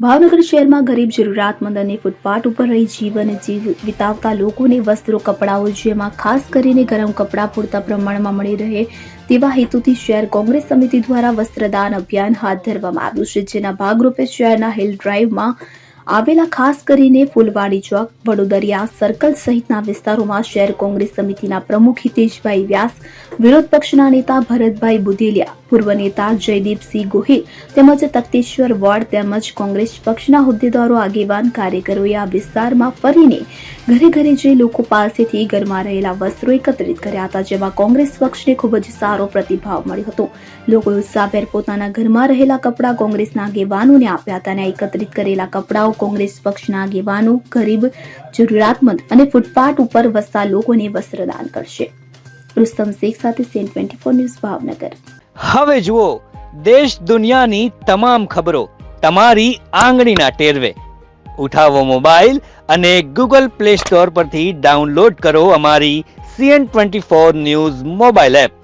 ભાવનગર શહેરમાં ગરીબ જરૂરિયાતમંદ અને ફૂટપાથ ઉપર રહી જીવન વિતાવતા લોકોને વસ્ત્રો કપડાઓ જેમાં ખાસ કરીને ગરમ કપડાં પૂરતા પ્રમાણમાં મળી રહે તેવા હેતુથી શહેર કોંગ્રેસ સમિતિ દ્વારા વસ્ત્રદાન અભિયાન હાથ ધરવામાં આવ્યું છે, જેના ભાગરૂપે શહેરના હિલ ડ્રાઈવમાં આવેલા ખાસ કરીને ફૂલવાડી ચોક, વડોદરિયા સર્કલ સહિતના વિસ્તારોમાં શહેર કોંગ્રેસ સમિતિના પ્રમુખ હિતેશભાઈ વ્યાસ, વિરોધ પક્ષના નેતા ભરતભાઈ બુધેલિયા, પૂર્વ નેતા જયદીપસિંહ ગોહિલ તેમજ તખતેશ્વર વોર્ડ તેમજ કોંગ્રેસ પક્ષના હોદ્દેદારો, આગેવાન, કાર્યકરોએ આ વિસ્તારમાં ફરીને ઘરે ઘરે જઈ લોકો પાસેથી ઘરમાં રહેલા વસ્ત્રો એકત્રિત કર્યા હતા, જેમાં કોંગ્રેસ પક્ષને ખૂબ જ સારો પ્રતિભાવ મળ્યો હતો. લોકોએ ઉત્સાહભેર પોતાના ઘરમાં રહેલા કપડાં કોંગ્રેસના આગેવાનોને આપ્યા હતા અને એકત્રિત કરેલા કપડાઓ કોંગ્રેસ પક્ષના આગેવાનો ગરીબ, જરૂરિયાતમંદ અને ફૂટપાથ ઉપર વસતા લોકોને વસ્ત્રદાન કરશે. રુસ્તમ શેખ સાથે સીએન 24 ન્યૂઝ ભાવનગર. હવે જુઓ દેશ દુનિયાની તમામ ખબરો તમારી આંગળીના ટેરવે. ઉઠાવો મોબાઈલ અને ગૂગલ પ્લે સ્ટોર પરથી ડાઉનલોડ કરો અમારી સીએન 24 ન્યૂઝ મોબાઈલ એપ.